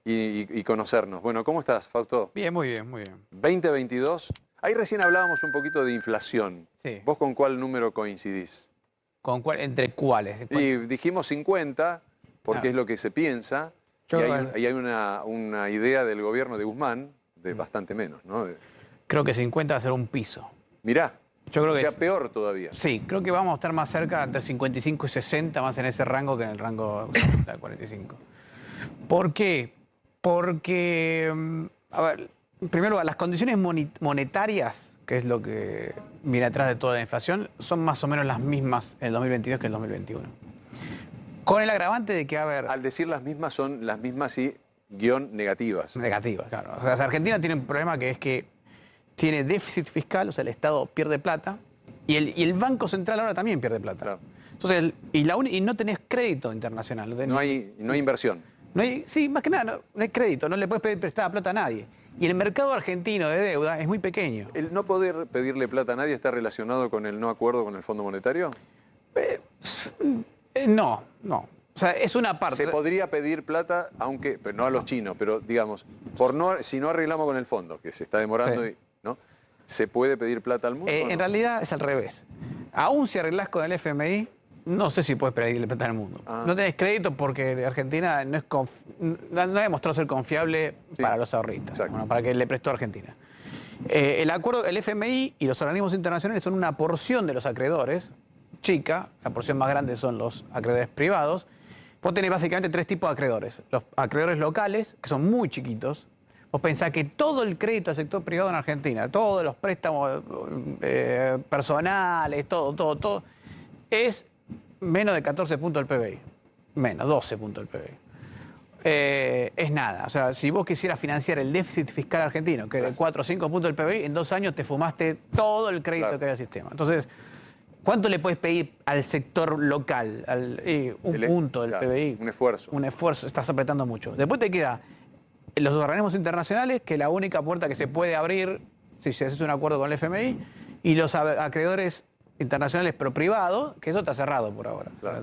Sí. y conocernos. Bueno, ¿cómo estás, Fausto? Bien, muy bien, muy bien. 2022. Ahí recién hablábamos un poquito de inflación. Sí. ¿Vos con cuál número coincidís? ¿Entre cuáles? Y dijimos 50, porque Claro. es lo que se piensa, Yo y creo hay una idea del gobierno de Guzmán de bastante menos, ¿no? creo que 50 va a ser un piso. Mirá, Yo creo o que sea, peor todavía. sí, creo que vamos a estar más cerca entre 55 y 60, más en ese rango que en el rango 50, 45. ¿Por qué? Porque, a ver, en primer lugar, las condiciones monetarias, que es lo que viene atrás de toda la inflación, son más o menos las mismas en el 2022 que en el 2021. Con el agravante de que, a ver, Al decir las mismas, son las mismas y guión negativas. negativas, claro. O sea, Argentina tiene un problema que es que tiene déficit fiscal, o sea, el Estado pierde plata, y el Banco Central ahora también pierde plata. Claro. Entonces, y no tenés crédito internacional. No hay inversión. Sí, más que nada, no hay crédito, no le puedes pedir prestada plata a nadie. Y el mercado argentino de deuda es muy pequeño. ¿El no poder pedirle plata a nadie está relacionado con el no acuerdo con el Fondo Monetario? No. O sea, es una parte. Se podría pedir plata, aunque pero no a los chinos, pero digamos, si no arreglamos con el fondo, que se está demorando, Sí. ¿no? ¿Se puede pedir plata al mundo? ¿O no? En realidad es al revés. Aún si arreglás con el FMI, no sé si puedes pedirle plata al mundo. Ah. No tenés crédito porque Argentina no ha demostrado ser confiable Sí. para los ahorristas, Exacto. bueno, para que le prestó a Argentina. El acuerdo, el FMI y los organismos internacionales son una porción de los acreedores, chica, la porción más grande son los acreedores privados. Vos tenés básicamente tres tipos de acreedores. Los acreedores locales, que son muy chiquitos. Vos pensás que todo el crédito al sector privado en Argentina, todos los préstamos personales, todo, es menos de 14 puntos del PBI. Menos, 12 puntos del PBI. Es nada. O sea, si vos quisieras financiar el déficit fiscal argentino, que de 4 o 5 puntos del PBI, en 2 años te fumaste todo el crédito Claro. que hay al sistema. Entonces, ¿cuánto le puedes pedir al sector local? Un punto del Claro, PBI. un esfuerzo. Un esfuerzo, estás apretando mucho. Después te queda los organismos internacionales, que la única puerta que se puede abrir, si se hace un acuerdo con el FMI, y los acreedores internacionales pero privados, que eso está cerrado por ahora. Claro.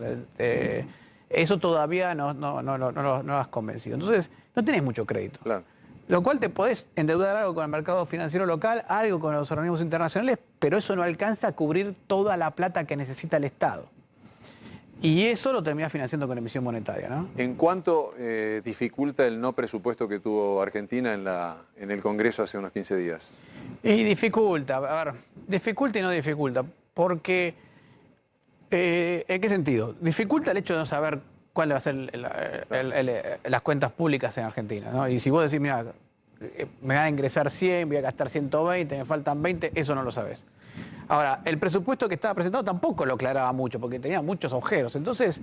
Eso todavía no lo has convencido. Entonces, no tenés mucho crédito. Claro. Lo cual te podés endeudar algo con el mercado financiero local, algo con los organismos internacionales, pero eso no alcanza a cubrir toda la plata que necesita el Estado. Y eso lo termina financiando con emisión monetaria, ¿no? ¿En cuánto dificulta el no presupuesto que tuvo Argentina en el Congreso hace unos 15 días? Y dificulta, a ver, dificulta y no dificulta, porque, ¿en qué sentido? Dificulta el hecho de no saber cuál va a ser las cuentas públicas en Argentina, ¿no? Y si vos decís, mira, me van a ingresar 100, voy a gastar 120, me faltan 20, eso no lo sabés. Ahora, el presupuesto que estaba presentado tampoco lo aclaraba mucho, porque tenía muchos agujeros. Entonces,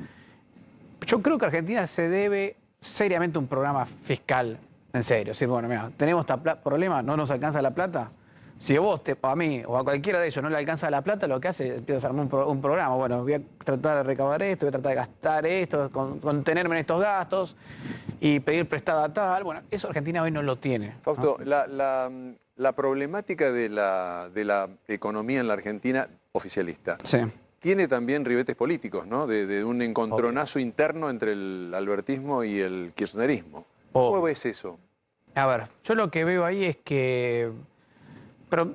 yo creo que Argentina se debe seriamente un programa fiscal en serio. Es decir, bueno, mira, tenemos este problema, no nos alcanza la plata. Si a vos, a mí o a cualquiera de ellos no le alcanza la plata, lo que hace es empieza a armar un programa. Bueno, voy a tratar de recaudar esto, voy a tratar de gastar esto, contenerme en estos gastos y pedir prestada tal. Bueno, eso Argentina hoy no lo tiene. Fausto, ¿no? la problemática de la economía en la Argentina oficialista Sí. tiene también ribetes políticos, ¿no? De un encontronazo interno entre el albertismo y el kirchnerismo. ¿Cómo ves eso? A ver, yo lo que veo ahí es que... Pero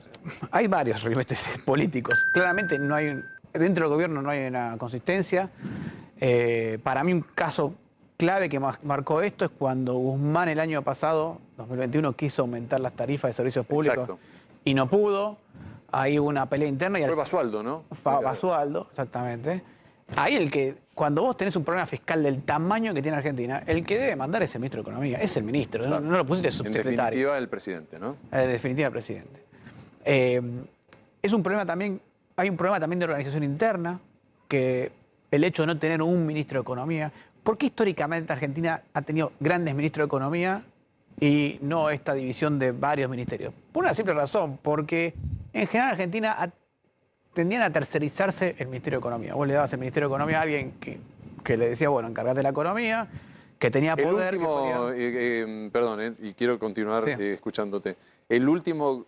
hay varios ribetes políticos. Claramente no hay, dentro del gobierno no hay una consistencia. Para mí un caso clave que marcó esto es cuando Guzmán el año pasado, 2021, quiso aumentar las tarifas de servicios públicos. Exacto. Y no pudo. Ahí hubo una pelea interna. Y Fue Basualdo, ¿no? Basualdo, exactamente. Ahí cuando vos tenés un problema fiscal del tamaño que tiene Argentina, el que debe mandar es el ministro de Economía, es el ministro, Claro. no lo pusiste En subsecretario. definitiva, el presidente, ¿no? En definitiva, el presidente. Es un problema también, hay un problema también de organización interna, que el hecho de no tener un ministro de Economía, porque históricamente Argentina ha tenido grandes ministros de Economía y no esta división de varios ministerios. Por una simple razón, porque en general Argentina tendían a tercerizarse el Ministerio de Economía. Vos le dabas el Ministerio de Economía a alguien que le decía, bueno, encargate de la economía, que tenía poder. El último, perdón, y quiero continuar Sí. escuchándote. ¿El último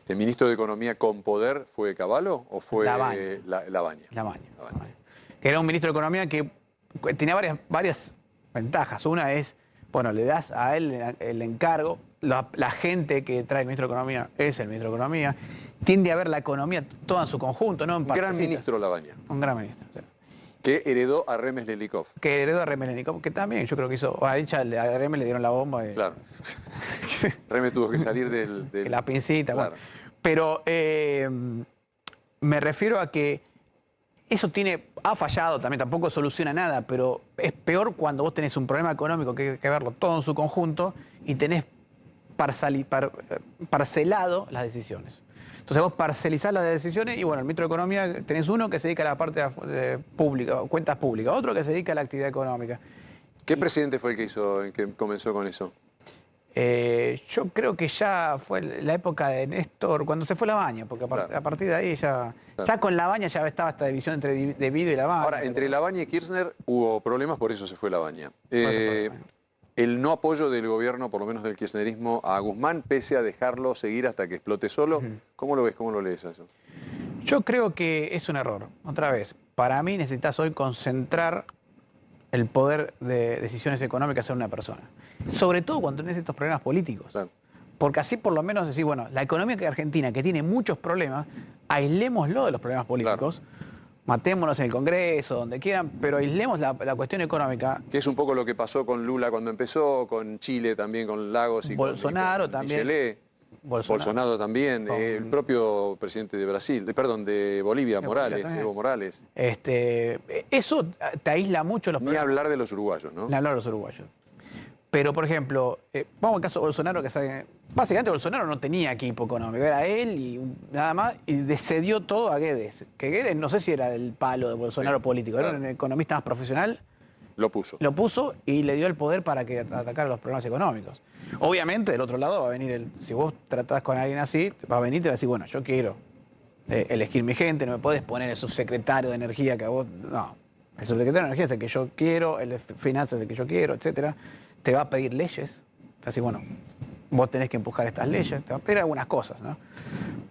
ministro de Economía con poder fue Cavallo o fue Labaña. Labaña? Labaña. Que era un ministro de Economía que tenía varias ventajas. Una es, bueno, le das a él el encargo, la gente que trae el ministro de Economía es el ministro de Economía, tiende a ver la economía toda en su conjunto, no en Un gran partecitas. ministro Labaña, Un gran ministro, sí. que heredó a Remes Lelikov. Que heredó a Remelénikov, que también yo creo que hizo, a Remes le dieron la bomba. Claro. Remes tuvo que salir del... Que la pincita, Claro. bueno. Pero me refiero a que eso ha fallado también, tampoco soluciona nada, pero es peor cuando vos tenés un problema económico que hay que verlo todo en su conjunto y tenés parcelado las decisiones. Entonces vos parcelizás las decisiones y bueno, el ministro de Economía tenés uno que se dedica a la parte pública, cuentas públicas, otro que se dedica a la actividad económica. ¿Qué presidente fue el que comenzó con eso? Yo creo que ya fue la época de Néstor, cuando se fue Labaña, porque Claro. a partir de ahí Claro. ya con Labaña ya estaba esta división entre De Vido y Labaña. Ahora, entre Labaña y Kirchner hubo problemas, por eso se fue Labaña. El no apoyo del gobierno, por lo menos del kirchnerismo, a Guzmán, pese a dejarlo seguir hasta que explote solo, ¿cómo lo ves? ¿Cómo lo lees a eso? Yo creo que es un error. Otra vez, para mí necesitas hoy concentrar el poder de decisiones económicas en una persona. Sobre todo cuando tenés estos problemas políticos. Claro. Porque así por lo menos decir, bueno, la economía que Argentina, que tiene muchos problemas, aislémoslo de los problemas políticos, matémonos en el Congreso, donde quieran, pero aislemos la cuestión económica. Que es un poco lo que pasó con Lula cuando empezó, con Chile también, con Lagos y Bolsonaro con también. Michelet. Bolsonaro también, el propio presidente de Brasil, perdón, de Bolivia, Morales, Evo Morales. Eso te aísla mucho los Ni problemas. hablar de los uruguayos, ¿no? Ni hablar de los uruguayos. Pero, por ejemplo, vamos al caso de Bolsonaro, que básicamente Bolsonaro no tenía equipo económico, era él y nada más, y cedió todo a Guedes. Que Guedes no sé si era el palo de Bolsonaro político, claro. era un economista más profesional. Lo puso. Lo puso y le dio el poder para que atacara los problemas económicos. Obviamente, del otro lado va a venir si vos tratás con alguien así, va a venir y te va a decir, bueno, yo quiero elegir mi gente, no me podés poner el subsecretario de energía que a vos... No, el subsecretario de energía es el que yo quiero, el de finanzas es el que yo quiero, etcétera. Te va a pedir leyes, así, bueno, vos tenés que empujar estas leyes, te va a pedir algunas cosas, ¿no?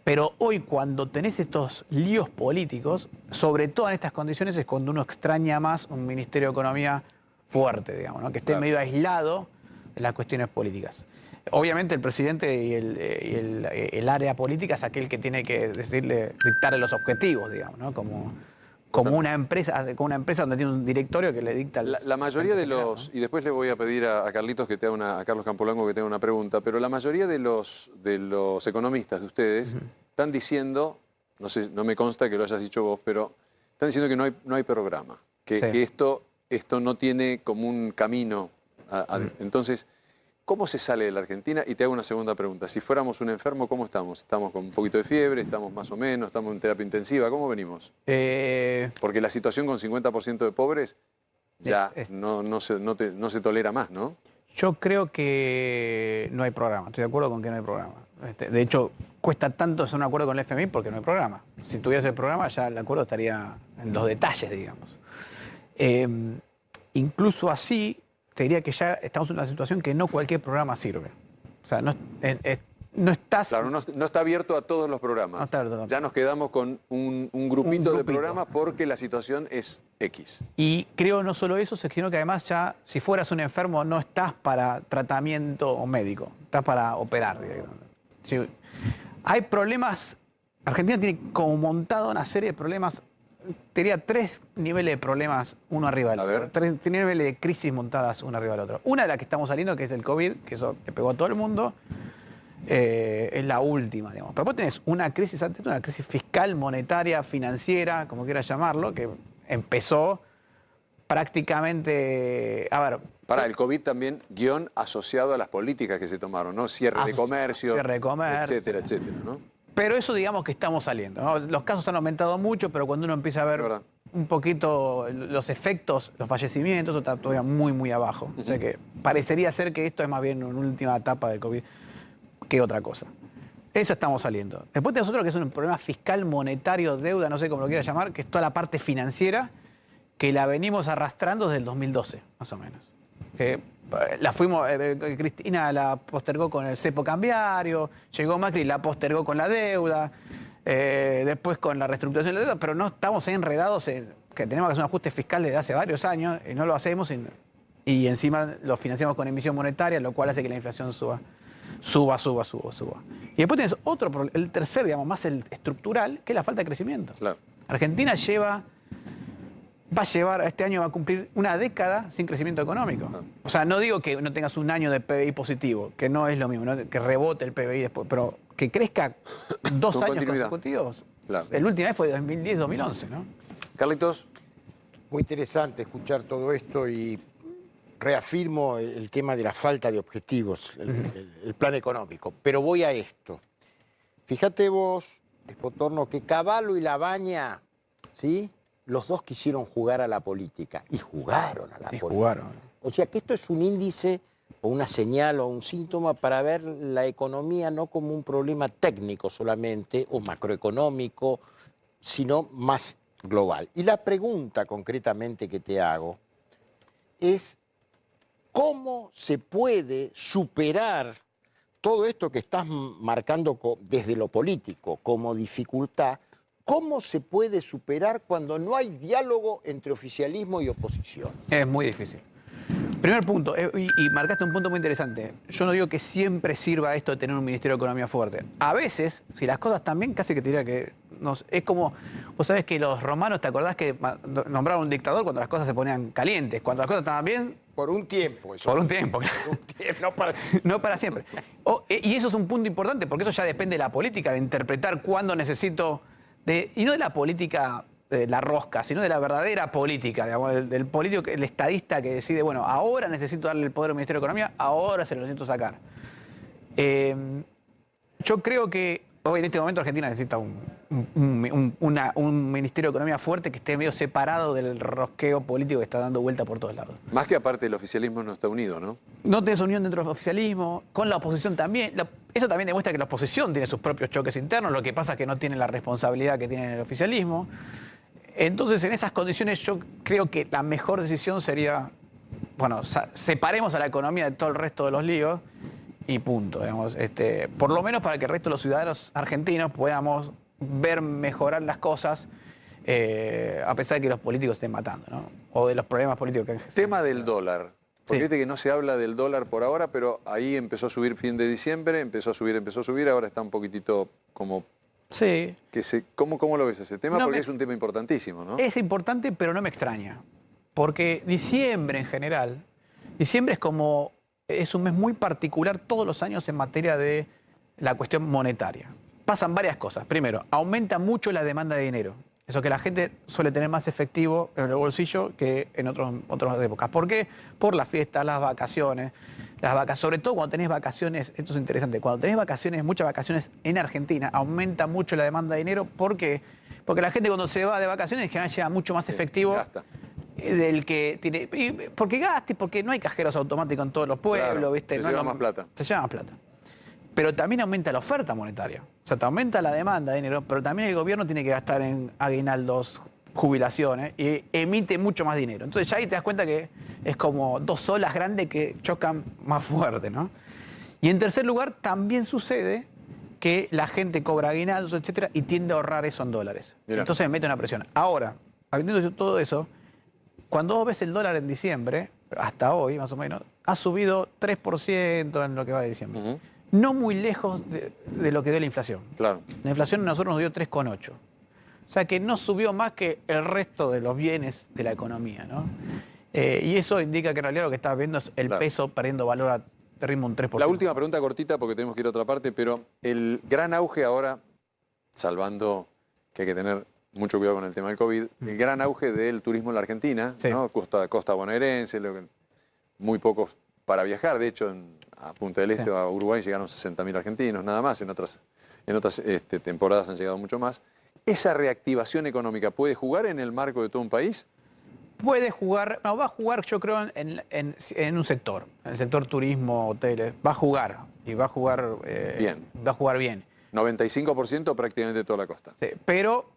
Pero hoy cuando tenés estos líos políticos, sobre todo en estas condiciones, es cuando uno extraña más un Ministerio de Economía fuerte, digamos, ¿no? Que esté medio aislado de las cuestiones políticas. Obviamente el presidente y el área política es aquel que tiene que dictarle los objetivos, digamos, ¿no? Como una empresa donde tiene un directorio que le dicta... La mayoría de los, y después le voy a pedir a Carlitos que te haga a Carlos Campolango que te haga una pregunta, pero la mayoría de los economistas de ustedes están diciendo, no sé, no me consta que lo hayas dicho vos, pero están diciendo que no hay programa, que esto no tiene como un camino. Entonces, ¿cómo se sale de la Argentina? Y te hago una segunda pregunta. Si fuéramos un enfermo, ¿cómo estamos? ¿Estamos con un poquito de fiebre? ¿Estamos más o menos? ¿Estamos en terapia intensiva? ¿Cómo venimos? Porque la situación con 50% de pobres ya no se tolera más, ¿no? Yo creo que no hay programa. Estoy de acuerdo con que no hay programa. De hecho, cuesta tanto hacer un acuerdo con el FMI porque no hay programa. Si tuviese el programa, ya el acuerdo estaría en los detalles, digamos. Incluso así, te diría que ya estamos en una situación que no cualquier programa sirve. O sea, no estás... Claro, no está abierto a todos los programas. No está abierto. Ya nos quedamos con un grupito de programas porque la situación es X. Y creo no solo eso, sino que además ya, si fueras un enfermo, no estás para tratamiento médico, estás para operar directamente. Sí. Hay problemas, Argentina tiene como montado una serie de problemas, te diría 3 niveles de problemas uno arriba del otro. 3 niveles de crisis montadas uno arriba del otro. Una de las que estamos saliendo, que es el COVID, que eso le pegó a todo el mundo, es la última, digamos. Pero vos tenés una crisis antes, una crisis fiscal, monetaria, financiera, como quieras llamarlo, que empezó prácticamente... A ver... Para el COVID también, guión asociado a las políticas que se tomaron, ¿no? Cierre de comercio, etcétera, etcétera, ¿no? Pero eso digamos que estamos saliendo, ¿no? Los casos han aumentado mucho, pero cuando uno empieza a ver un poquito los efectos, los fallecimientos, eso está todavía muy, muy abajo. O sea que parecería ser que esto es más bien una última etapa del COVID que otra cosa. Esa estamos saliendo. Después tenemos otro que es un problema fiscal, monetario, deuda, no sé cómo lo quieras llamar, que es toda la parte financiera que la venimos arrastrando desde el 2012, más o menos. Cristina la postergó con el cepo cambiario, llegó Macri, la postergó con la deuda, después con la reestructuración de la deuda, pero no estamos enredados en que tenemos que hacer un ajuste fiscal desde hace varios años y no lo hacemos y Y encima lo financiamos con emisión monetaria, lo cual hace que la inflación suba. Y después tienes otro problema, el tercer, digamos, más el estructural, que es la falta de crecimiento. Claro. Argentina este año va a cumplir una década sin crecimiento económico. O sea, no digo que no tengas un año de PBI positivo, que no es lo mismo, ¿no? Que rebote el PBI después, pero que crezca 2 Con años continuidad. consecutivos. Claro. El último vez fue 2010-2011, ¿no? Carlitos, Muy interesante escuchar todo esto y reafirmo el tema de la falta de objetivos, el plan económico. Pero voy a esto. Fíjate vos, Espotorno, que Cavallo y Labaña, ¿sí? Los dos quisieron jugar a la política y jugaron a la política. Jugaron. O sea que esto es un índice o una señal o un síntoma para ver la economía no como un problema técnico solamente o macroeconómico, sino más global. Y la pregunta concretamente que te hago es ¿cómo se puede superar todo esto que estás marcando desde lo político como dificultad? ¿Cómo se puede superar cuando no hay diálogo entre oficialismo y oposición? Es muy difícil. Primer punto, y marcaste un punto muy interesante. Yo no digo que siempre sirva esto de tener un Ministerio de Economía fuerte. A veces, si las cosas están bien, casi que te diría que es como, vos sabés que los romanos, ¿te acordás que nombraron un dictador cuando las cosas se ponían calientes? Cuando las cosas estaban bien... Por un tiempo. Eso. Por un tiempo, claro. Por un tiempo, no para siempre. No para siempre. Y eso es un punto importante, porque eso ya depende de la política, de interpretar cuándo necesito... y no de la política de la rosca, sino de la verdadera política, digamos, del político, el estadista que decide, bueno, ahora necesito darle el poder al Ministerio de Economía, ahora se lo necesito sacar. Yo creo que hoy en este momento Argentina necesita un Ministerio de Economía fuerte que esté medio separado del rosqueo político que está dando vuelta por todos lados. más que aparte el oficialismo no está unido, ¿no? No tenés unión dentro del oficialismo, con la oposición también. Eso también demuestra que la oposición tiene sus propios choques internos, lo que pasa es que no tiene la responsabilidad que tiene el oficialismo. Entonces, en esas condiciones yo creo que la mejor decisión sería, bueno, separemos a la economía de todo el resto de los líos y punto, digamos. Por lo menos para que el resto de los ciudadanos argentinos podamos ver mejorar las cosas a pesar de que los políticos estén matando, ¿no? O de los problemas políticos que hay. Tema del dólar. Porque Sí. viste que no se habla del dólar por ahora, pero ahí empezó a subir fin de diciembre, empezó a subir, ahora está un poquitito como... Sí. ¿Cómo lo ves ese tema? No, Porque es un tema importantísimo, ¿no? Es importante, pero no me extraña. Porque diciembre en general, diciembre es un mes muy particular todos los años en materia de la cuestión monetaria. Pasan varias cosas. Primero, aumenta mucho la demanda de dinero. Eso que la gente suele tener más efectivo en el bolsillo que en otras épocas. ¿Por qué? Por las fiestas, las vacaciones. Sobre todo cuando tenés vacaciones, esto es interesante, cuando tenés vacaciones, muchas vacaciones en Argentina, aumenta mucho la demanda de dinero. ¿Por qué? Porque la gente cuando se va de vacaciones en general lleva mucho más efectivo gasta. del que tiene. Porque gasta y porque no hay cajeros automáticos en todos los pueblos, Claro, ¿viste? se No lleva es más plata. Se lleva más plata. Pero también aumenta la oferta monetaria. O sea, te aumenta la demanda de dinero, pero también el gobierno tiene que gastar en aguinaldos, jubilaciones, y emite mucho más dinero. Entonces ya ahí te das cuenta que es como dos olas grandes que chocan más fuerte, ¿no? Y en tercer lugar, también sucede que la gente cobra aguinaldos, etcétera, y tiende a ahorrar eso en dólares. Mirá. Entonces mete una presión. Ahora, habiendo dicho todo eso, cuando vos ves el dólar en diciembre, hasta hoy más o menos, ha subido 3% en lo que va de diciembre. Ujú. No muy lejos de lo que dio la inflación. Claro. La inflación a nosotros nos dio 3,8. O sea que no subió más que el resto de los bienes de la economía, ¿no? Y eso indica que en realidad lo que estás viendo es el Claro. peso perdiendo valor a ritmo un 3%. La última pregunta cortita porque tenemos que ir a otra parte, pero el gran auge ahora, salvando que hay que tener mucho cuidado con el tema del COVID, el gran auge del turismo en la Argentina, Sí. ¿no? Costa bonaerense, muy pocos para viajar. De hecho, a Punta del Este Sí. o a Uruguay llegaron 60.000 argentinos, nada más. En otras temporadas han llegado mucho más. ¿Esa reactivación económica puede jugar en el marco de todo un país? Puede jugar, no, va a jugar yo creo en un sector, en el sector turismo, hoteles, va a jugar y va a jugar Bien. Va a jugar bien. 95% prácticamente toda la costa. Sí, pero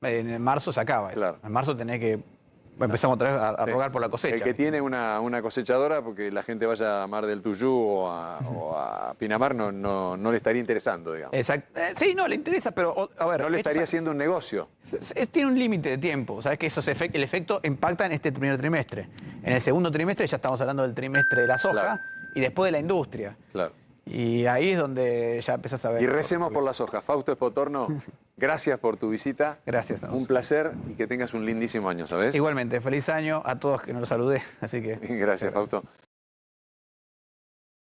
en marzo se acaba. Claro. En marzo tenés que empezamos otra vez a Sí. rogar por la cosecha. El que tiene una cosechadora, porque la gente vaya a Mar del Tuyú o a Pinamar, no le estaría interesando, digamos. Sí, no, le interesa, pero a ver. No le esto estaría haciendo un negocio. tiene un límite de tiempo. Sabes que el efecto impacta en este primer trimestre. En el segundo trimestre ya estamos hablando del trimestre de la soja Claro. y después de la industria. Claro. Y ahí es donde ya empezás a ver. Y recemos por la soja. Fausto Espotorno, gracias por tu visita. Gracias a vos. Un placer y que tengas un lindísimo año, ¿sabes? Igualmente, feliz año a todos que nos los saludé. Así que. Gracias, Fausto.